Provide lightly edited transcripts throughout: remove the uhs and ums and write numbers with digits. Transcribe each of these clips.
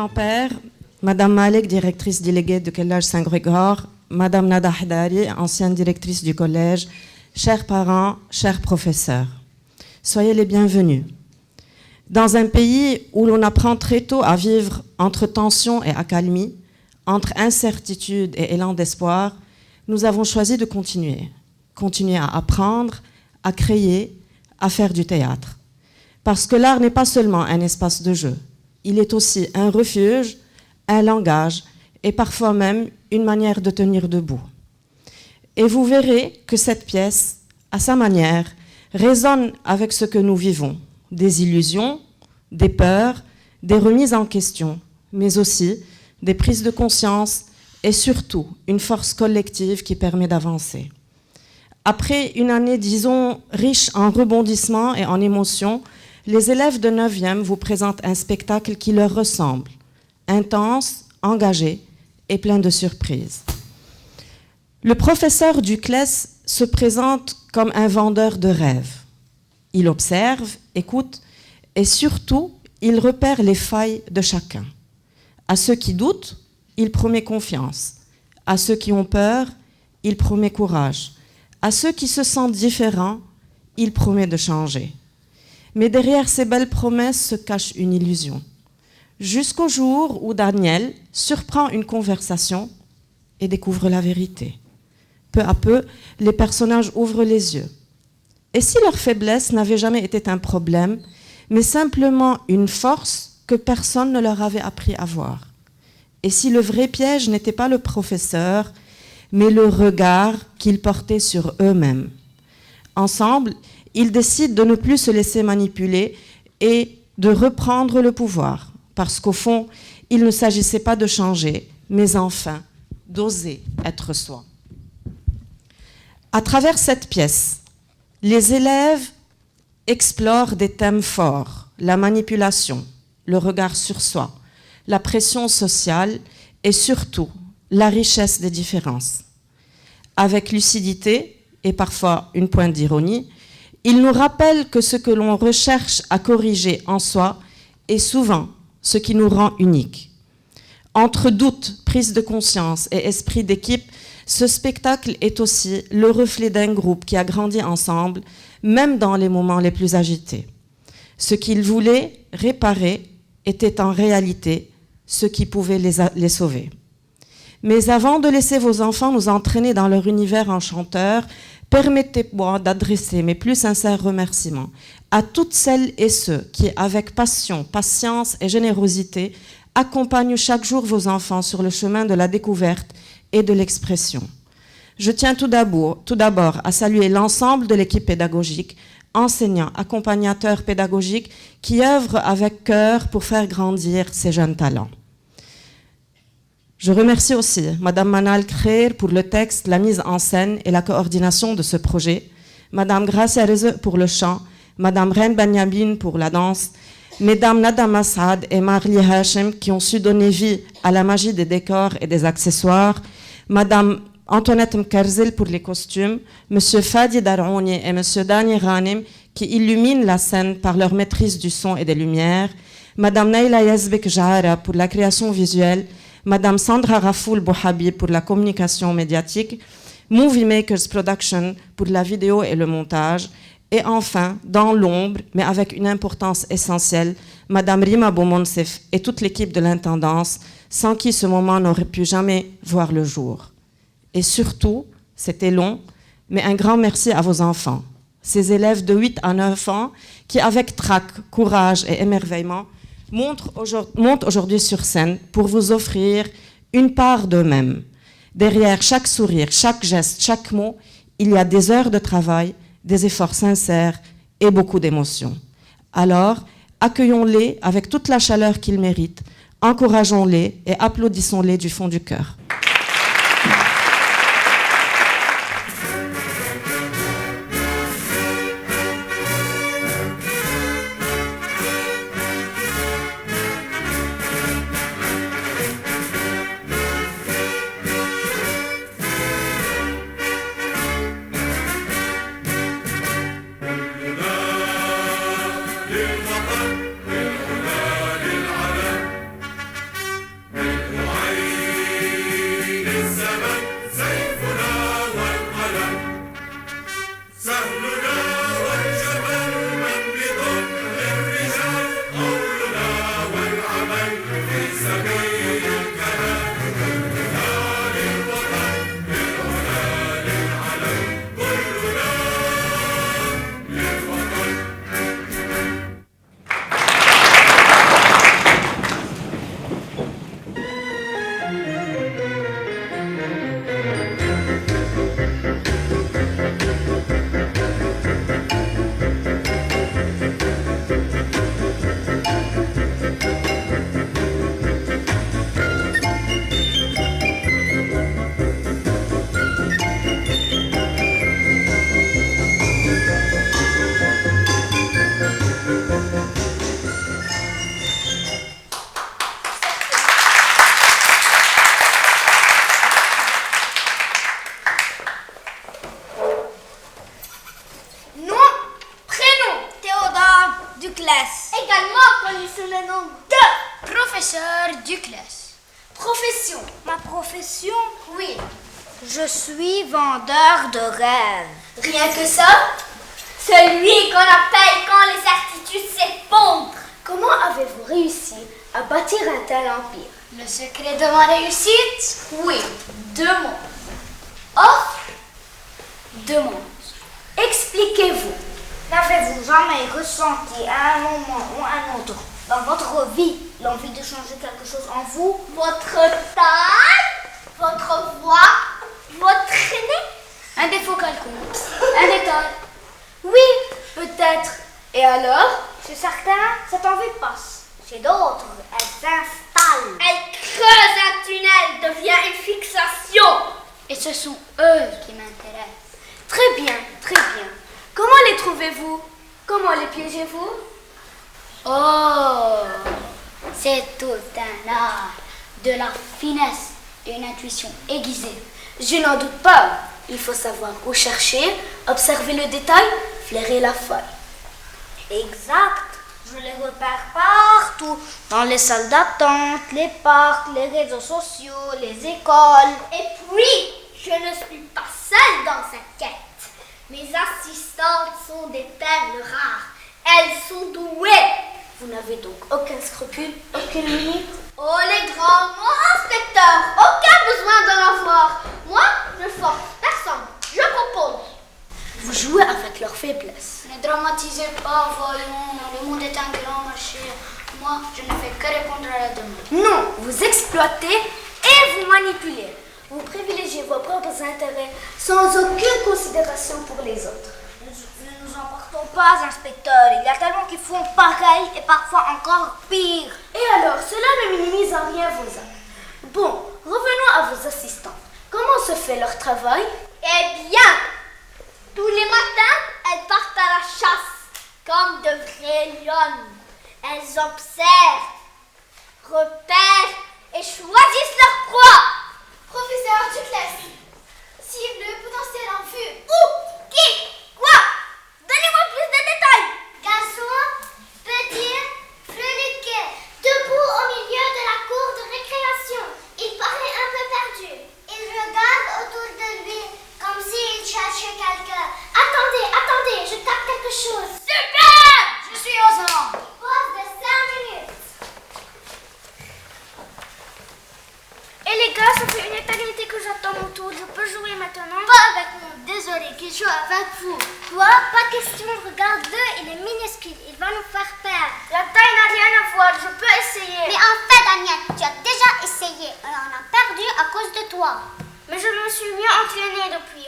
grand-père, Madame Malek, directrice déléguée du collège Saint-Grégoire, Madame Nada Hadari, ancienne directrice du collège, chers parents, chers professeurs, soyez les bienvenus. Dans un pays où l'on apprend très tôt à vivre entre tension et accalmie, entre incertitude et élan d'espoir, nous avons choisi de continuer à apprendre, à créer, à faire du théâtre. Parce que l'art n'est pas seulement un espace de jeu, il est aussi un refuge, un langage et parfois même une manière de tenir debout. Et vous verrez que cette pièce, à sa manière, résonne avec ce que nous vivons, des illusions, des peurs, des remises en question, mais aussi des prises de conscience et surtout une force collective qui permet d'avancer. Après une année, disons, riche en rebondissements et en émotions, les élèves de 9e vous présentent un spectacle qui leur ressemble, intense, engagé et plein de surprises. Le professeur Duclès se présente comme un vendeur de rêves. Il observe, écoute et surtout, il repère les failles de chacun. À ceux qui doutent, il promet confiance. À ceux qui ont peur, il promet courage. À ceux qui se sentent différents, il promet de changer. Mais derrière ces belles promesses se cache une illusion. Jusqu'au jour où Daniel surprend une conversation et découvre la vérité. Peu à peu, les personnages ouvrent les yeux. Et si leur faiblesse n'avait jamais été un problème, mais simplement une force que personne ne leur avait appris à voir? Et si le vrai piège n'était pas le professeur, mais le regard qu'ils portaient sur eux-mêmes? Ensemble, ils décident de ne plus se laisser manipuler et de reprendre le pouvoir. Parce qu'au fond, il ne s'agissait pas de changer, mais enfin d'oser être soi. À travers cette pièce, les élèves explorent des thèmes forts, la manipulation, le regard sur soi, la pression sociale et surtout la richesse des différences. Avec lucidité et parfois une pointe d'ironie, ils nous rappellent que ce que l'on recherche à corriger en soi est souvent ce qui nous rend uniques. Entre doute, prise de conscience et esprit d'équipe, ce spectacle est aussi le reflet d'un groupe qui a grandi ensemble, même dans les moments les plus agités. Ce qu'ils voulaient réparer était en réalité ce qui pouvait les sauver. Mais avant de laisser vos enfants nous entraîner dans leur univers enchanteur, permettez-moi d'adresser mes plus sincères remerciements à toutes celles et ceux qui, avec passion, patience et générosité, accompagnent chaque jour vos enfants sur le chemin de la découverte et de l'expression. Je tiens tout d'abord à saluer l'ensemble de l'équipe pédagogique, enseignants, accompagnateurs pédagogiques qui œuvrent avec cœur pour faire grandir ces jeunes talents. Je remercie aussi Madame Manal Kher pour le texte, la mise en scène et la coordination de ce projet, Madame Gracia Reze pour le chant, Madame Reine Benyamin pour la danse, Mesdames Nada Masad et Marli Hachem qui ont su donner vie à la magie des décors et des accessoires, Madame Antoinette Mkerzel pour les costumes, Monsieur Fadi Darouni et Monsieur Dani Ghanem qui illuminent la scène par leur maîtrise du son et des lumières, Madame Naila Yazbek Jahara pour la création visuelle, Madame Sandra Rafoul Bouhabi pour la communication médiatique, Movie Makers Production pour la vidéo et le montage, et enfin, dans l'ombre, mais avec une importance essentielle, Madame Rima Boumonsef et toute l'équipe de l'intendance, sans qui ce moment n'aurait pu jamais voir le jour. Et surtout, c'était long, mais un grand merci à vos enfants, ces élèves de 8 à 9 ans qui, avec trac, courage et émerveillement, montent aujourd'hui sur scène pour vous offrir une part d'eux-mêmes. Derrière chaque sourire, chaque geste, chaque mot, il y a des heures de travail, des efforts sincères et beaucoup d'émotions. Alors, accueillons-les avec toute la chaleur qu'ils méritent, encourageons-les et applaudissons-les du fond du cœur. Duclas. Également connu sous le nom de Professeur Duclas. profession. Ma profession? Oui. Je suis vendeur de rêves. Rien que ça? Celui qu'on appelle quand les certitudes s'effondrent. Comment avez-vous réussi à bâtir un tel empire? Le secret de ma réussite? Oui, 2 mots. Offre, demande. expliquez-vous. N'avez-vous jamais ressenti à un moment ou à un autre dans votre vie l'envie de changer quelque chose en vous? Votre taille, votre voix, votre nez. Un défaut quelconque, un détail. Oui, peut-être. Et alors? Chez certains, cette envie passe. Chez d'autres, elle s'installe. Elle creuse un tunnel, devient une fixation. Et ce sont eux qui m'intéressent. Très bien, très bien. Comment les trouvez-vous? Comment les piégez-vous? Oh, c'est tout un art, de la finesse et une intuition aiguisée. Je n'en doute pas. Il faut savoir où chercher, observer le détail, flairer la faille. Exact, je les repère partout, dans les salles d'attente, les parcs, les réseaux sociaux, les écoles. Et puis, je ne suis pas seule dans cette quête. Mes assistantes sont des perles rares. Elles sont douées. Vous n'avez donc aucun scrupule, aucune limite? Oh les grands, mon inspecteur, aucun besoin d'en avoir. Moi, je force personne, je propose. Vous jouez avec leurs faiblesses. Ne dramatisez pas, voyons, le monde est un grand marché. Moi, je ne fais que répondre à la demande. Non, vous exploitez et vous manipulez. Vous privilégiez vos propres intérêts sans aucune considération pour les autres. Ne nous emportons pas, inspecteur. Il y a tellement qui font pareil et parfois encore pire. Et alors, cela ne minimise en rien vos actes. Bon, revenons à vos assistants. Comment se fait leur travail? Eh bien, tous les matins, elles partent à la chasse, comme de vraies lionnes. Elles observent, repèrent et choisissent leur proie. Professeur Duclas, cible potentiel en vue. Où? Qui? Quoi? Donnez-moi plus de détails. Garçon, petit, freluquet, debout au milieu de la cour de récréation. Il paraît un peu perdu. Il regarde autour de lui comme s'il cherchait quelqu'un. Attendez, je tape quelque chose. Super! Je suis aux ordres. Pause de 5 minutes. Et les gars, ça fait une éternité que j'attends mon tour. Je peux jouer maintenant? Pas avec moi, désolé, qu'il joue avec vous. Toi, pas question, regarde-le, il est minuscule, il va nous faire perdre. La taille n'a rien à voir, je peux essayer. Mais en fait, Daniel, tu as déjà essayé et on a perdu à cause de toi. Mais je me suis mieux entraînée depuis.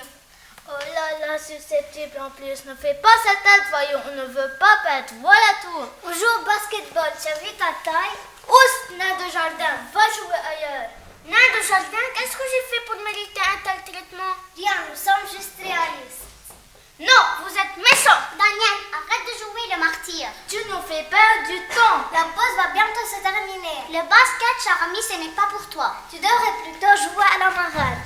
Oh là là, susceptible en plus. Ne fais pas sa tête, voyons, on ne veut pas perdre. Voilà tout. On joue au basketball, tu as vu ta taille? Oust, nain de jardin, va jouer ailleurs. Nain de jardin, qu'est-ce que j'ai fait pour mériter un tel traitement? Bien, nous sommes juste réalistes. Non, vous êtes méchant. Daniel, arrête de jouer le martyr. Tu nous fais perdre du temps. La pause va bientôt se terminer. Le basket, cher ami, ce n'est pas pour toi. Tu devrais plutôt jouer à la marade.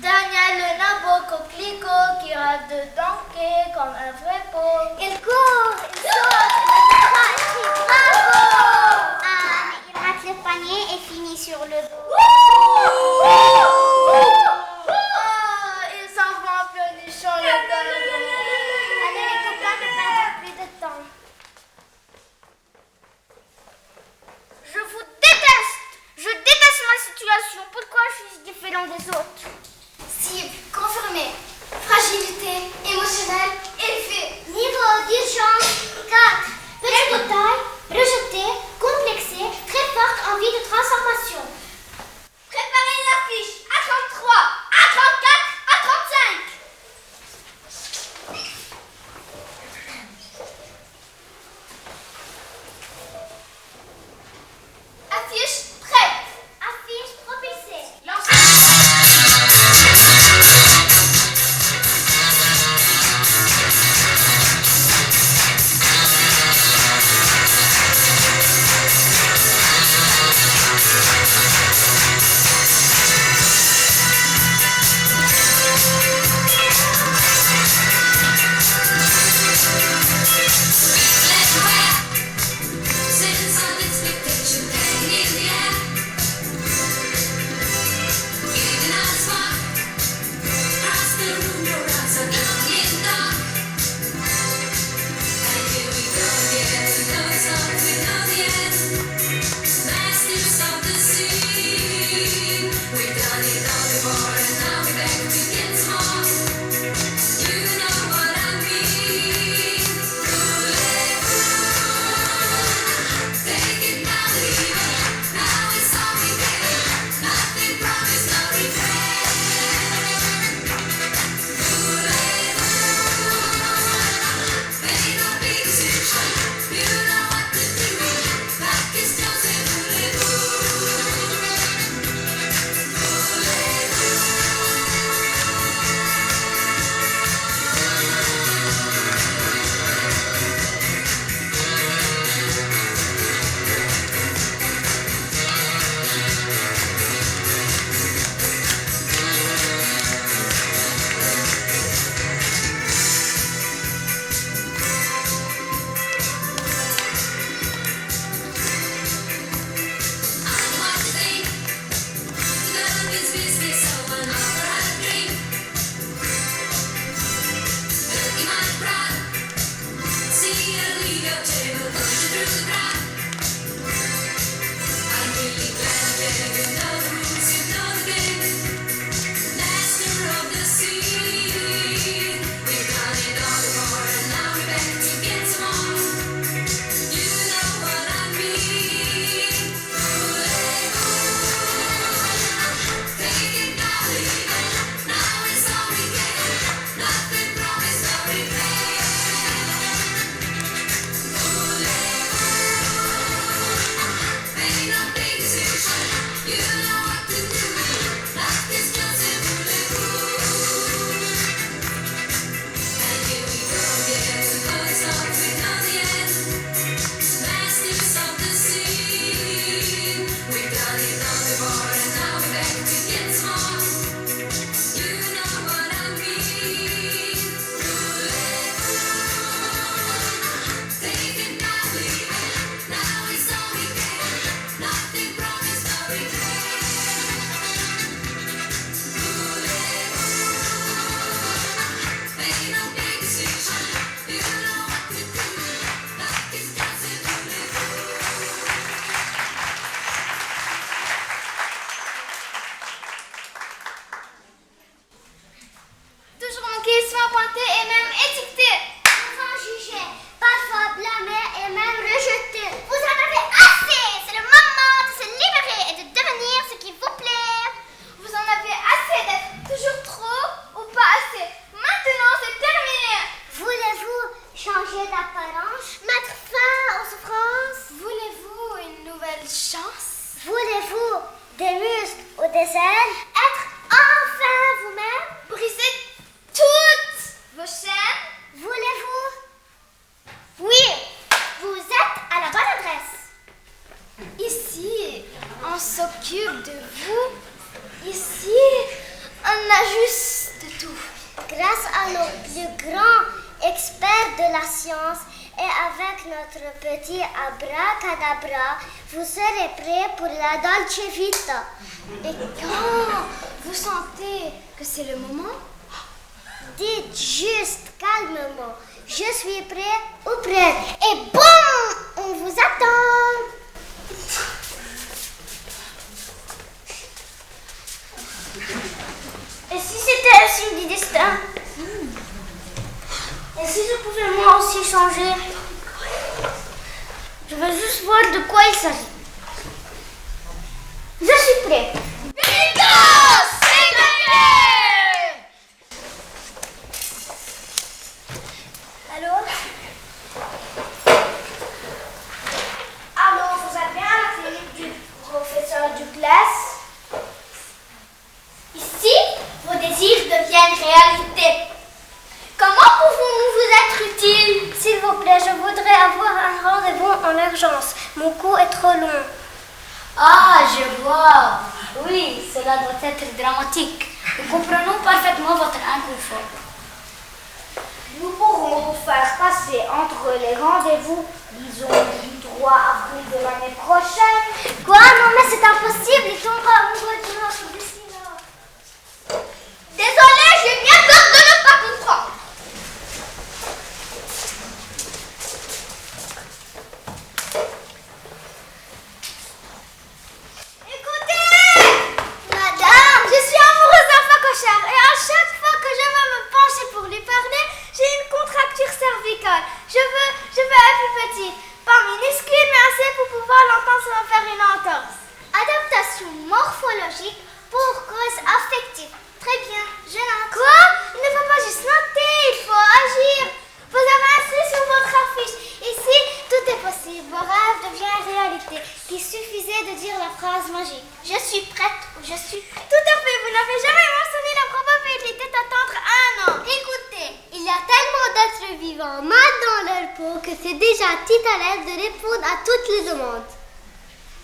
Daniel, le nabo coquelicot qui rêve de danker comme un vrai pauvre. Il court, il saute, il croit, il crie bravo. Ah, mais il rate le panier et finit sur le dos. Il s'en va en pleurnichant le gars. Allez les copains, ne perdons plus de temps. Je vous déteste. Je déteste ma situation. Pourquoi je suis différent des autres? Cible, confirmé. Fragilité émotionnelle élevée. changer d'apparence, mettre fin aux souffrances. Voulez-vous une nouvelle chance? Voulez-vous des muscles ou des ailes? Être enfin vous-même? Briser toutes vos chaînes? Voulez-vous? Oui, vous êtes à la bonne adresse. Ici, on s'occupe de vous. Ici, on ajuste tout. Grâce à nos plus grands experts de la science et avec notre petit abracadabra, vous serez prêts pour la Dolce Vita. Et quand vous sentez que c'est le moment, dites juste calmement, je suis prêt ou prête. Et bon, on vous attend. Et si c'était un signe du destin? Et si je pouvais moi aussi changer? Je veux juste voir de quoi il s'agit. Je suis prêt. Allô? Allô, vous êtes bien à la clinique du professeur Douglas? Ici, vos désirs deviennent réalité. Comment pouvons-nous vous être utiles? S'il vous plaît, je voudrais avoir un rendez-vous en urgence. Mon cou est trop long. Ah, je vois. Oui, cela doit être dramatique. Nous comprenons parfaitement votre inconfort. Nous pourrons vous faire passer entre les rendez-vous, disons, du 3 avril de l'année prochaine. Quoi? Non, mais c'est impossible. Il tombera amoureux de notre dessineur. Désolée, j'ai bien peur de ne pas comprendre. Écoutez, madame, je suis amoureuse d'un phacochère et à chaque fois que je veux me pencher pour lui parler, j'ai une contracture cervicale. Je veux un plus petit, pas minuscule, mais assez pour pouvoir l'entendre sans me faire une entorse. Adaptation morphologique pour cause affective. Très bien, je note. Quoi? Il ne faut pas juste noter, il faut agir. Vous avez inscrit sur votre affiche. Ici, tout est possible. Vos rêves deviennent réalité. Il suffisait de dire la phrase magique. Je suis prête ou je suis prête. Tout à fait, vous n'avez jamais mentionné la probabilité d'attendre 1 an. Écoutez, il y a tellement d'êtres vivants mal dans leur peau que c'est déjà titre à l'aise de répondre à toutes les demandes.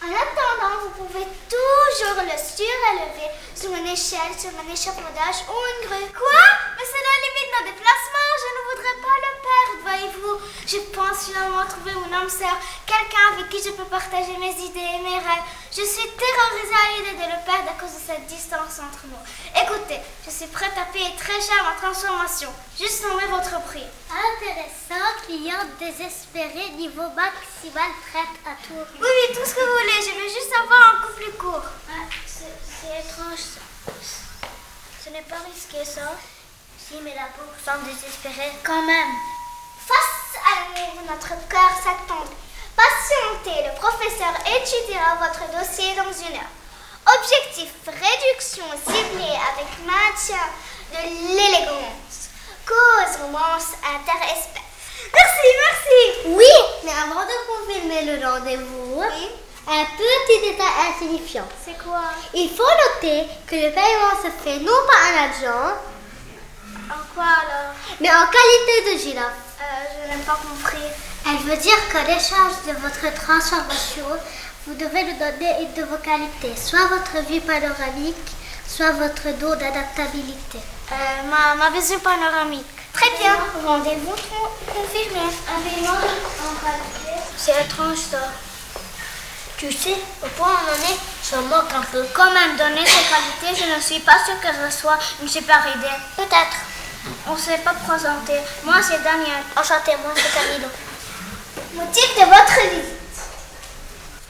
En attendant, vous pouvez toujours le surélever sur une échelle, sur un échafaudage ou une grue. Quoi? Mais cela limite nos déplacements. Je ne voudrais pas le perdre, voyez-vous. Je pense finalement trouver mon âme sœur, quelqu'un avec qui je peux partager mes idées et mes rêves. Je suis terrorisée à l'idée de le perdre à cause de cette distance entre nous. Écoutez, je suis prête à payer très cher ma transformation. Juste nommer votre prix. Intéressant, cliente désespérée, niveau maximal, prête à tout. Oui, tout ce que vous voulez. Je veux juste avoir un coup plus court. C'est étrange ça. Ce n'est pas risqué ça. Si, mais la pauvre semble désespérée. Quand même. Face à l'amour, notre cœur s'attend. Patientez, le professeur étudiera votre dossier dans 1 heure. Objectif, réduction ciblée avec maintien de l'élégance. Cause, romance, interespèce. Merci. Oui, mais avant de confirmer le rendez-vous, un petit détail insignifiant. C'est quoi? Il faut noter que le paiement se fait non pas en argent, En quoi alors? mais en qualité de girafe. Je n'ai pas compris. Elle veut dire qu'en échange de votre transformation, vous devez nous donner une de vos qualités, soit votre vue panoramique, soit votre don d'adaptabilité. Ma vision panoramique. Très bien. Rendez-vous confirmé. Un paiement en qualité. C'est étrange ça. Tu sais, au point où on en est, je moque un peu. Quand même, donner ces qualités, je ne suis pas sûre qu'elle reçoit une super idée. Peut-être. On ne s'est pas présenté. Moi, c'est Daniel. Enchanté, moi c'est Camilo. Motif de votre visite.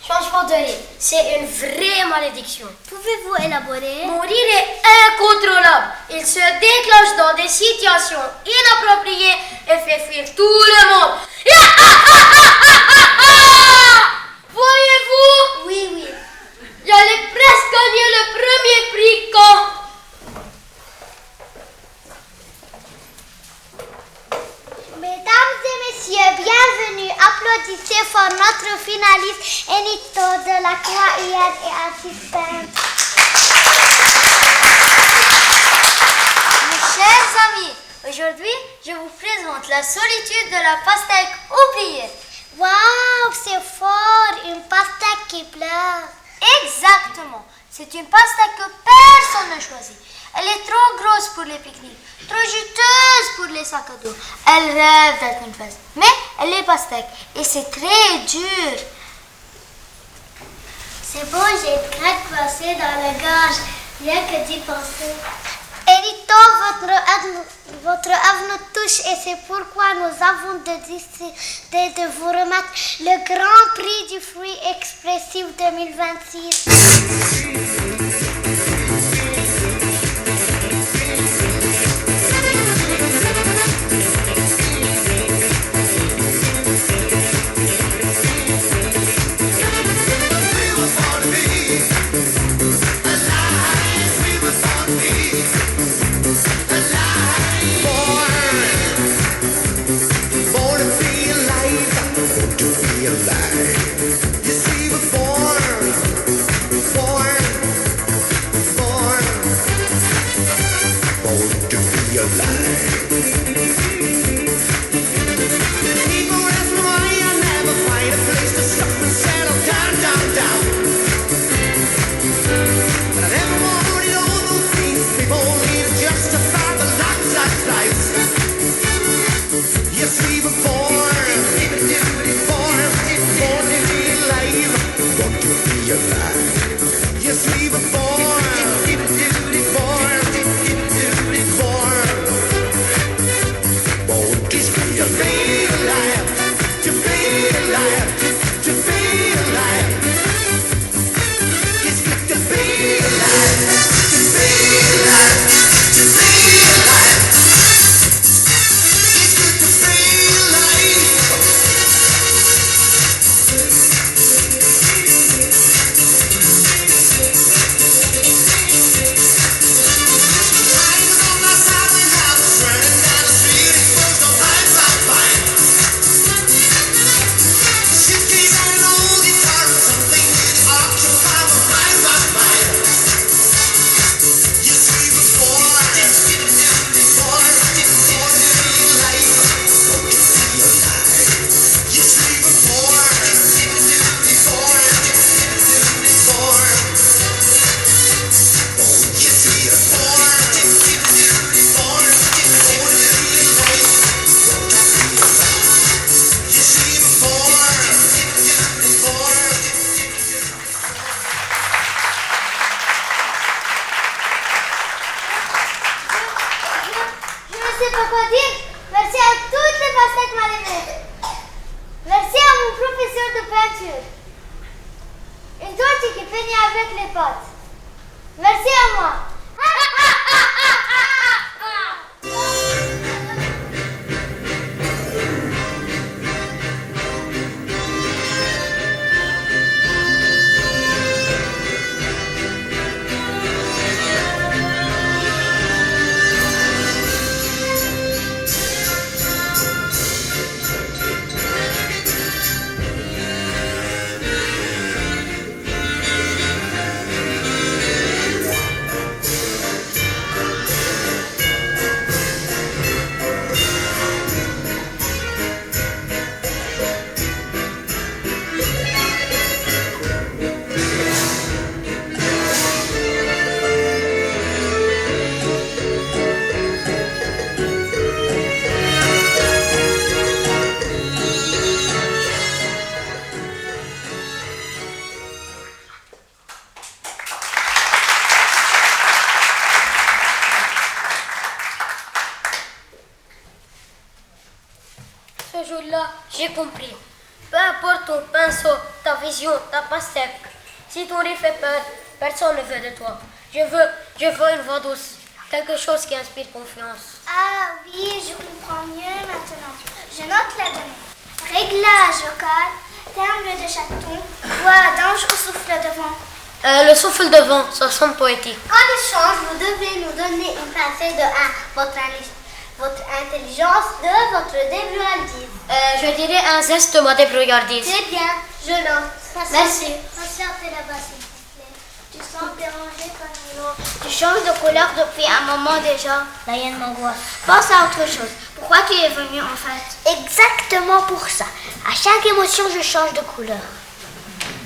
Changement de lit. C'est une vraie malédiction. Pouvez-vous élaborer? Mourir est incontrôlable. Il se déclenche dans des situations inappropriées et fait fuir tout le monde. Voyez-vous? Oui. J'allais presque gagner le premier prix quand... Mesdames et messieurs, applaudissez pour notre finaliste Enito de la Croix-Huenne et assistante. Mes chers amis, aujourd'hui, je vous présente la solitude de la pastèque oubliée. Waouh, c'est fort, une pastèque qui pleure. Exactement, c'est une pastèque que personne n'a choisie. Elle est trop grosse pour les pique-niques, trop juteuse pour les sacs à dos. Elle rêve d'être une fesse, mais elle est pastèque et c'est très dur. C'est beau, j'ai une craque passée dans la gorge, rien que d'y penser. Enito, votre œuvre nous touche et c'est pourquoi nous avons décidé de vous remettre le Grand Prix du fruit expressif 2026. Merci à moi. Ce jour-là, j'ai compris. Peu importe ton pinceau, ta vision, ta pastèque. Si ton rire fait peur, personne ne veut de toi. Je veux une voix douce. Quelque chose qui inspire confiance. Ah oui, je comprends mieux maintenant. Je note la donnée. Réglage vocal, timbre de chaton, voix d'ange au souffle de vent. Le souffle de vent, ça sonne poétique. En échange, vous devez nous donner une pincée de 1, votre analyse. votre intelligence de votre débrouillardise. Je dirais un zeste de ma débrouillardise. C'est bien, je note. Merci. Patientez là-bas, s'il vous plaît. Tu sens dérangé par nous. Tu changes de couleur depuis un moment déjà. La hyène m'angoisse. Pense à autre chose. Pourquoi tu es venu en fait? Exactement pour ça. À chaque émotion, je change de couleur.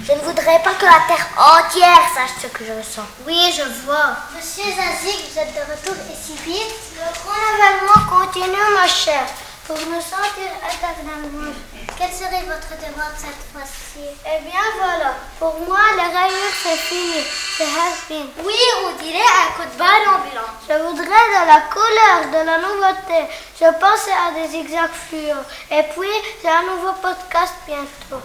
Je ne voudrais pas que la terre entière sache ce que je ressens. Oui, je vois. Monsieur Zazik, vous êtes de retour et si vite. Le renouvellement continue, ma chère. Pour me sentir éternellement. Quel serait votre demande cette fois-ci? Eh bien voilà, pour moi, les rayures c'est fini. C'est has-been. Oui, on dirait un coup de balle ambulant. Je voudrais de la couleur, de la nouveauté. Je pensais à des zigzags fluo. Et puis, j'ai un nouveau podcast bientôt.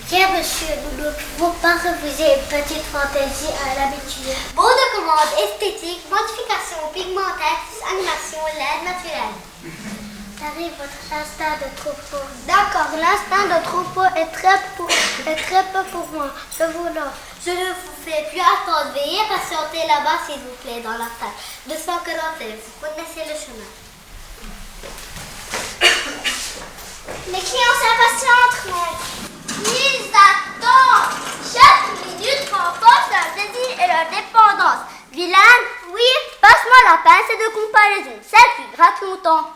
Tiens, monsieur, nous ne pouvons pas refuser une petite fantaisie à l'habitude. Beau de commande esthétique, modification pigmentaire, animation, LED naturelle. T'arrive votre instinct de troupeau. D'accord, l'instinct de troupeau est très peu pour moi. Je vous l'offre. Je ne vous fais plus attendre. Veuillez patienter là-bas, s'il vous plaît, dans la salle. 249, vous connaissez le chemin. Les clients s'impatientent, mec. Ils attendent. Chaque minute renforce leur désir et leur dépendance. Vilaine, oui, passe-moi la pince de comparaison. Celle qui gratte longtemps.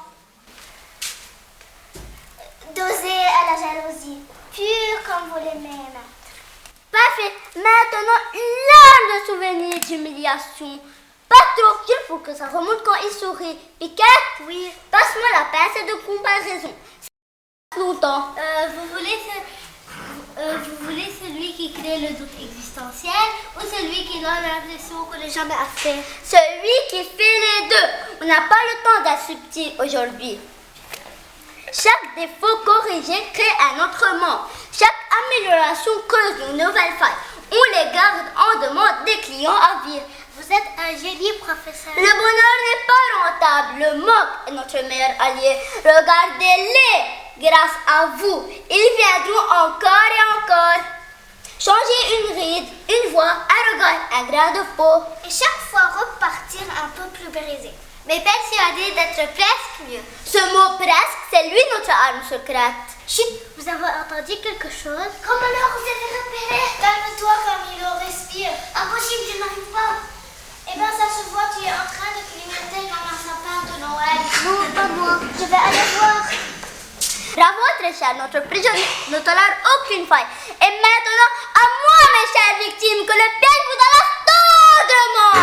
Dosé à la jalousie, pure comme vous l'aimez, maître. Parfait. Maintenant, une larme de souvenirs d'humiliation. Pas trop, il faut que ça remonte quand il sourit. Piquette, oui, passe-moi la pince de comparaison. Longtemps. Vous voulez celui qui crée le doute existentiel ou celui qui donne l'impression qu'on n'est jamais assez? Celui qui fait les deux. On n'a pas le temps d'être subtil aujourd'hui. Chaque défaut corrigé crée un autre manque. Chaque amélioration cause une nouvelle faille. On les garde en demande des clients à vivre. Vous êtes un génie, professeur. Le bonheur n'est pas rentable. Le manque est notre meilleur allié. Regardez-les. Grâce à vous, ils viendront encore et encore. Changez une ride, une voix, un regard, un grain de peau. Et chaque fois repartir un peu plus brisé. Mais persuadé d'être presque mieux. Ce mot presque, c'est lui notre arme secrète. Chut, vous avez entendu quelque chose? Comme alors vous avez repéré? Calme-toi comme il le respire. Impossible, je n'arrive pas. Eh bien, ça se voit, tu es en train de clignoter comme un sapin de Noël. Non, pas moi. Je vais aller voir. Bravo, très cher, notre prisonnier ne tolère aucune faille. Et maintenant, à moi, mes chères victimes, que le piège vous enlace tendrement.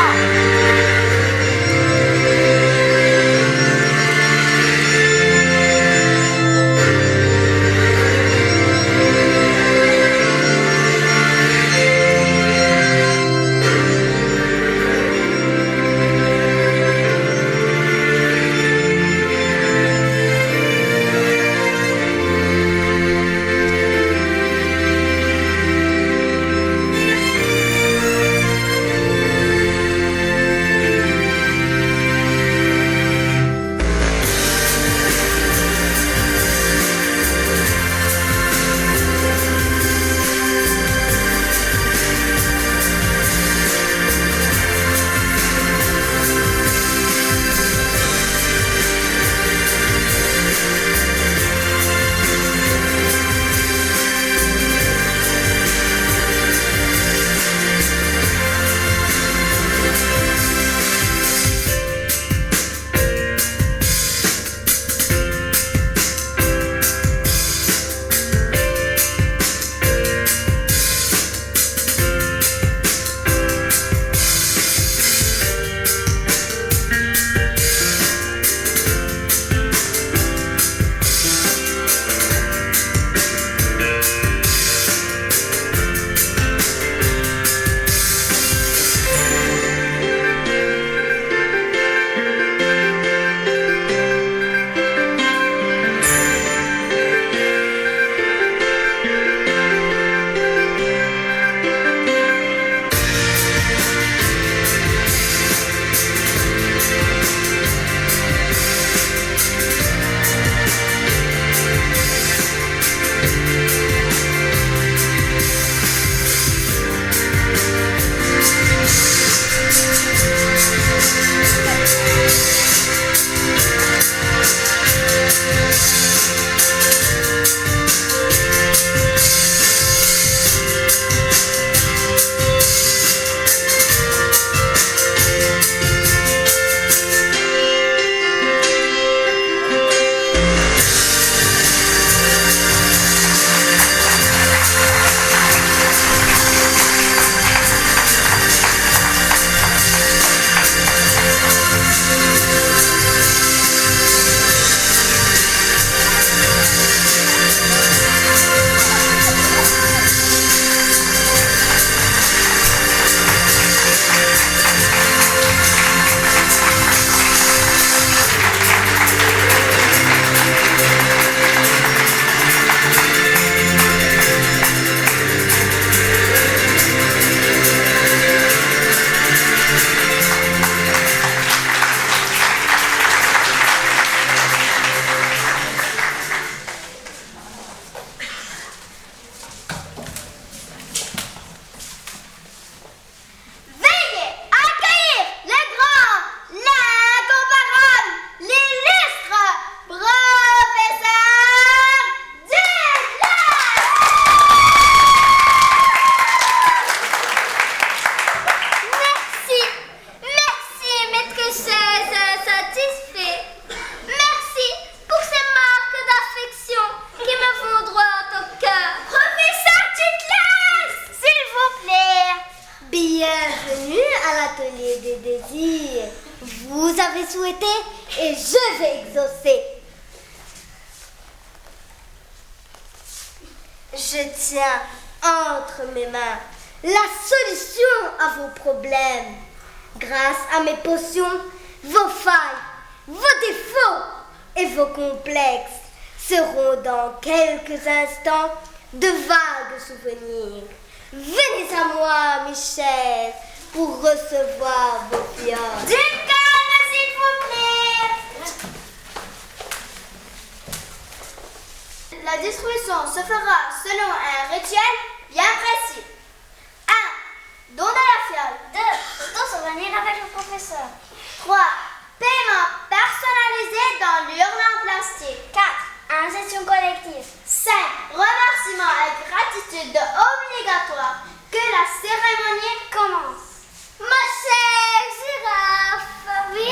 avez souhaité et je vais exaucer. Je tiens entre mes mains la solution à vos problèmes. Grâce à mes potions, vos failles, vos défauts et vos complexes seront dans quelques instants de vagues souvenirs. Venez à moi, mes chers, pour recevoir vos fioles. Du calme, s'il vous plaît. La distribution se fera selon un rituel bien précis. 1. Don de la fiole. 2. Photo-souvenir avec le professeur. 3. Paiement personnalisé dans l'urne en plastique. 4. Ingestion collective. 5. Remerciement et gratitude obligatoire. Que la cérémonie commence. Ma chère girafe. Oui?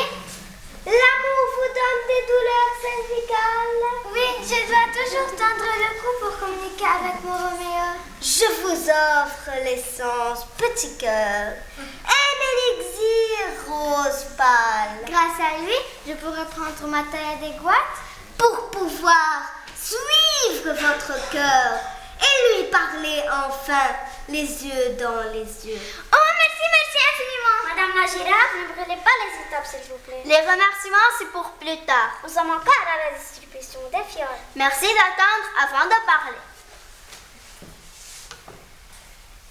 L'amour vous donne des douleurs cervicales? Oui, je dois toujours tendre le cou pour communiquer avec mon Roméo. Je vous offre l'essence petit cœur. Un élixir rose pâle. Grâce à lui, je pourrai prendre ma taille adéquate Pour pouvoir suivre votre cœur et lui parler enfin les yeux dans les yeux. Oh, merci infiniment. Madame la girafe, ne brûlez pas les étapes, s'il vous plaît. Les remerciements, c'est pour plus tard. Nous sommes encore à la distribution des fioles. Merci d'attendre avant de parler.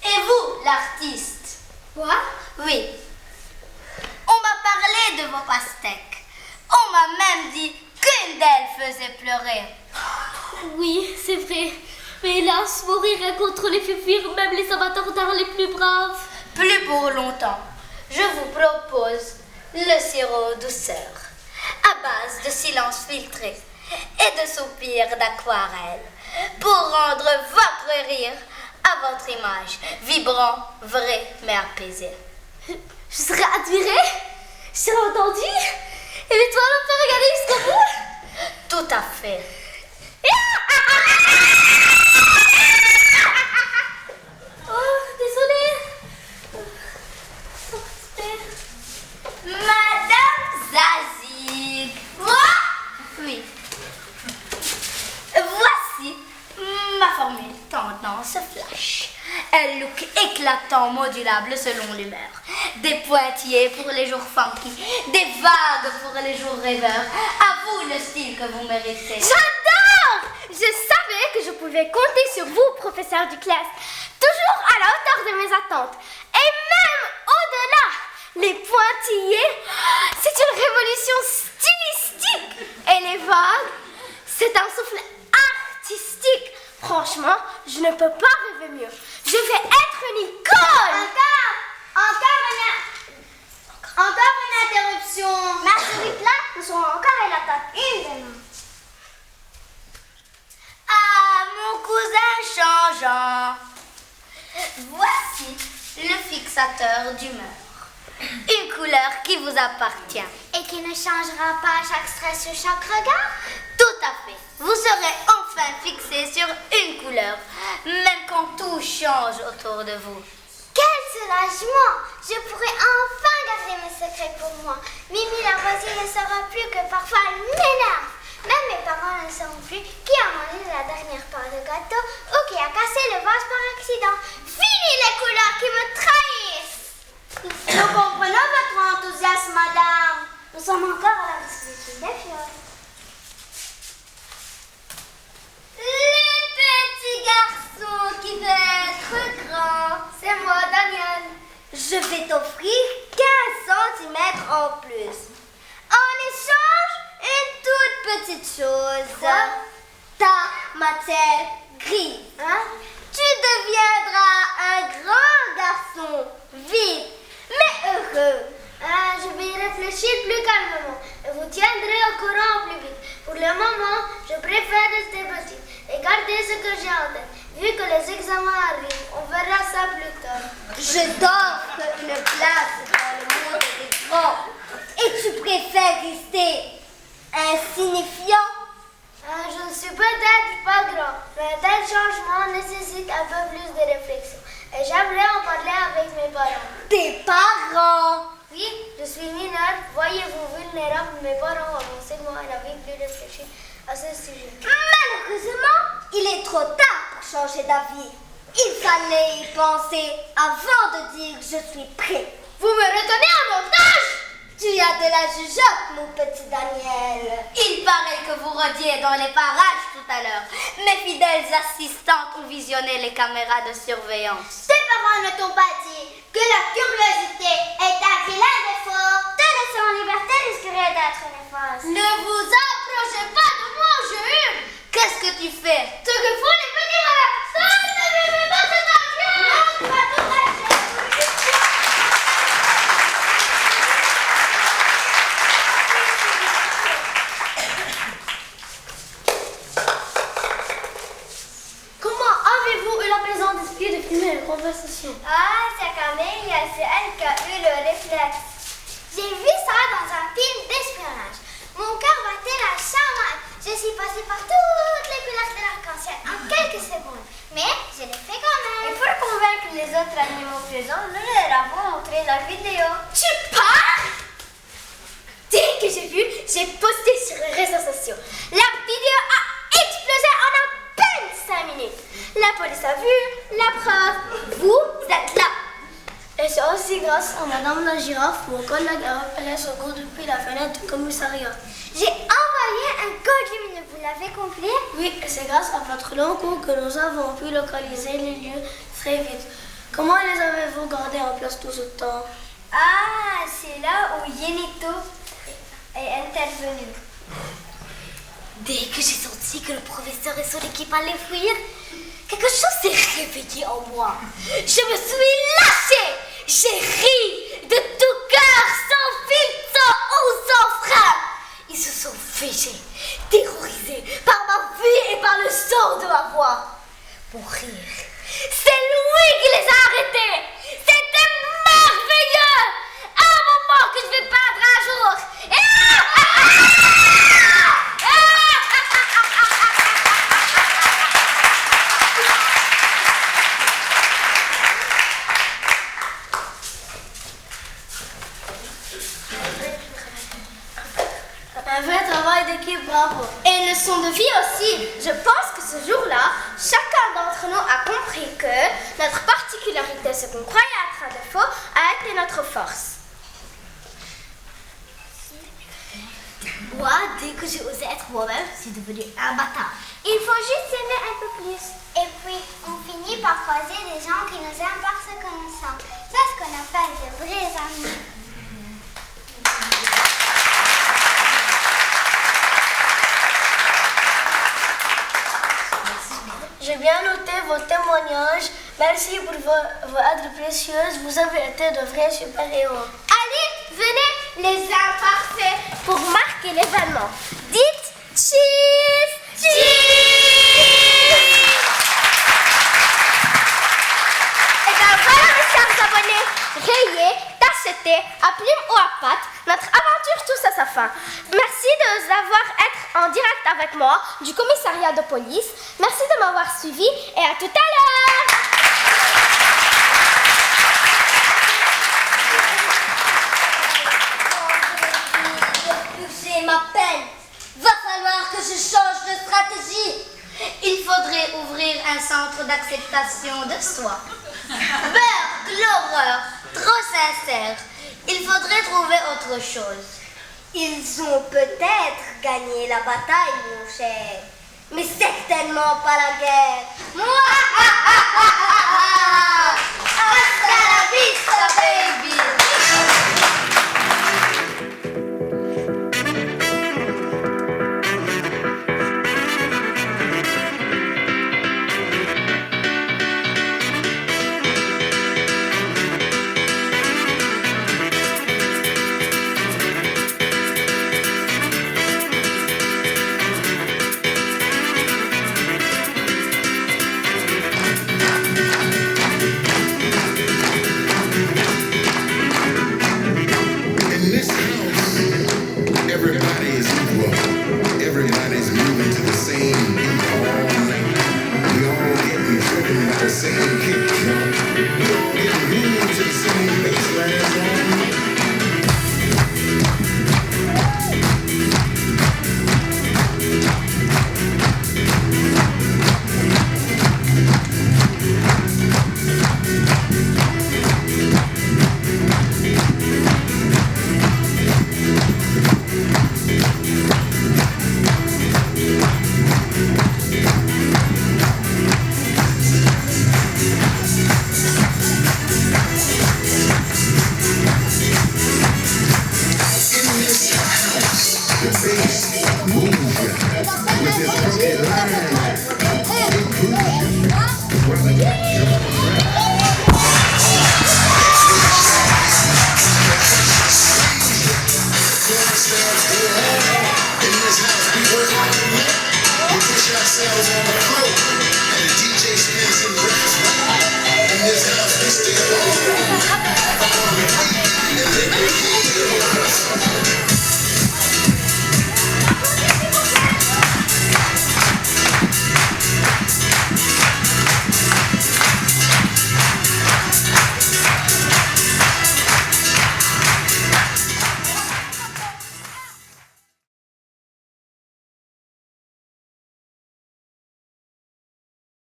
Et vous, l'artiste? Quoi? Oui. On m'a parlé de vos pastèques. On m'a même dit qu'une d'elles faisait pleurer. Oui, c'est vrai. Mais hélas, mourir contre les fuir même les amateurs d'art les plus braves. Plus pour longtemps. Je vous propose le sirop douceur, à base de silence filtré et de soupirs d'aquarelle, pour rendre votre rire à votre image, vibrant, vrai, mais apaisé. Je serais admirée, je serais entendue, et l'étoile me fait regarder jusqu'au bout. Tout à fait. Oh, désolée. Madame Zazie. Moi? Oui. Voici ma formule tendance flash. Un look éclatant, modulable selon l'humeur. Des pointillés pour les jours funky, des vagues pour les jours rêveurs. À vous le style que vous méritez. J'adore! Je savais que je pouvais compter sur vous, professeur Duclas. Toujours à la hauteur de mes attentes. Et même au-delà. Les pointillés, c'est une révolution stylistique. Et les vagues, c'est un souffle artistique. Franchement, je ne peux pas rêver mieux. Je vais être une icône. Encore une interruption. Merci, Ricla. Nous serons encore à l'attaque. Évidemment. Ah, mon cousin changeant. Voici le fixateur d'humeur. Une couleur qui vous appartient. Et qui ne changera pas à chaque stress sur chaque regard? Tout à fait. Vous serez enfin fixé sur une couleur, même quand tout change autour de vous. Quel soulagement! Je pourrai enfin garder mes secrets pour moi. Mimi la voisine ne saura plus que parfois elle m'énerve. Même mes parents ne sauront plus qui a mangé la dernière part de gâteau ou qui a cassé le vase par accident. Fini les couleurs qui me trahissent! Nous comprenons votre enthousiasme, madame. Nous sommes encore à la distribution des fioles. Les petits garçons qui veulent être grands. C'est moi, Daniel. Je vais t'offrir 15 cm en plus. En échange, une toute petite chose. Quoi? Ta matière grise. Hein? Tu deviendras un grand garçon, vite, mais heureux. Je vais y réfléchir plus calmement et vous tiendrai au courant au plus vite. Pour le moment, je préfère rester petite et garder ce que j'ai en tête. Vu que les examens arrivent, on verra ça plus tard. Je t'offre une place dans le monde des grands. Et tu préfères rester insignifiant? Je ne suis peut-être pas grand, mais un tel changement nécessite un peu plus de réflexion. Et j'aimerais en parler avec mes parents. Tes parents? Oui, je suis mineure. Voyez-vous vulnérable, mes parents ont seulement un avis plus réfléchi à ce sujet. Malheureusement, il est trop tard pour changer d'avis. Il fallait y penser avant de dire je suis prêt. Vous me retenez en otage? Tu as de la jugeote, mon petit Daniel. Il paraît que vous rôdiez dans les parages tout à l'heure. Mes fidèles assistantes ont visionné les caméras de surveillance. Tes parents ne t'ont pas dit que la curiosité est un vilain défaut. Te laisser en liberté risquerait d'être néfaste. Ne vous approchez pas de moi, je hurle. Qu'est-ce que tu fais? Ce que font les petits malades. Ça ne vivez pas cet argent. Non, pas tout à fait. Comment avez-vous eu la présence d'esprit de filmer une conversation? Ah, c'est Camélia, c'est elle qui a eu le réflexe. J'ai vu ça dans un film d'espionnage. Mon cœur battait la chamade. Je suis passée par toutes les couleurs de l'arc-en-ciel en quelques secondes. Mais je l'ai fait quand même. Et pour convaincre les autres animaux présents, nous leur avons montré la vidéo. Tu pars? Dès que j'ai vu, j'ai posté sur les réseaux sociaux. La vidéo a explosé en à peine 5 minutes. La police a vu, la preuve, vous êtes là. Et c'est aussi grâce à Madame la girafe, mon collègue a repéré ce goût depuis la fenêtre du commissariat. J'ai envoyé un code lumineux, vous l'avez compris? Oui, et c'est grâce à votre long cours que nous avons pu localiser les lieux très vite. Comment les avez-vous gardés en place tout ce temps? Ah, c'est là où Yenito est intervenu. Dès que j'ai senti que le professeur et son équipe allaient fuir, quelque chose s'est réveillé en moi. Je me suis lâchée. J'ai ri de tout cœur, sans filtre, sans eau, sans frein. Ils se sont figés, terrorisés par ma vue et par le son de ma voix. Pour rire, c'est Louis qui les a arrêtés. C'était merveilleux. Un moment que je vais peindre un jour. Un vrai travail d'équipe, bravo. Et une leçon de vie aussi. Je pense que ce jour-là, chacun d'entre nous a compris que notre particularité, ce qu'on croyait être un défaut, a été notre force. Moi, dès que j'ai osé être moi-même, je suis devenue imbattable. Il faut juste s'aimer un peu plus. Et puis, on finit par croiser des gens qui nous aiment par ce que nous sommes. C'est ce qu'on appelle de vrais amis. J'ai bien noté vos témoignages. Merci pour vos aides précieuses. Vous avez été de vrais super-héros. Allez, venez, les imparfaits, pour marquer l'événement. Dites cheese! Cheese! Et bien voilà, mes chers abonnés, rayés, tachetés, à plume ou à patte, notre aventure touche à sa fin. Merci de nous avoir été en direct avec moi du commissariat de police. Merci de m'avoir suivi et à tout à l'heure! J'ai ma peine. Va falloir que je change de stratégie. Il faudrait ouvrir un centre d'acceptation de soi. Beurre, l'horreur, Trop sincère. Il faudrait trouver autre chose. ils ont peut-être gagné la bataille, mon cher. Mais certainement pas la guerre.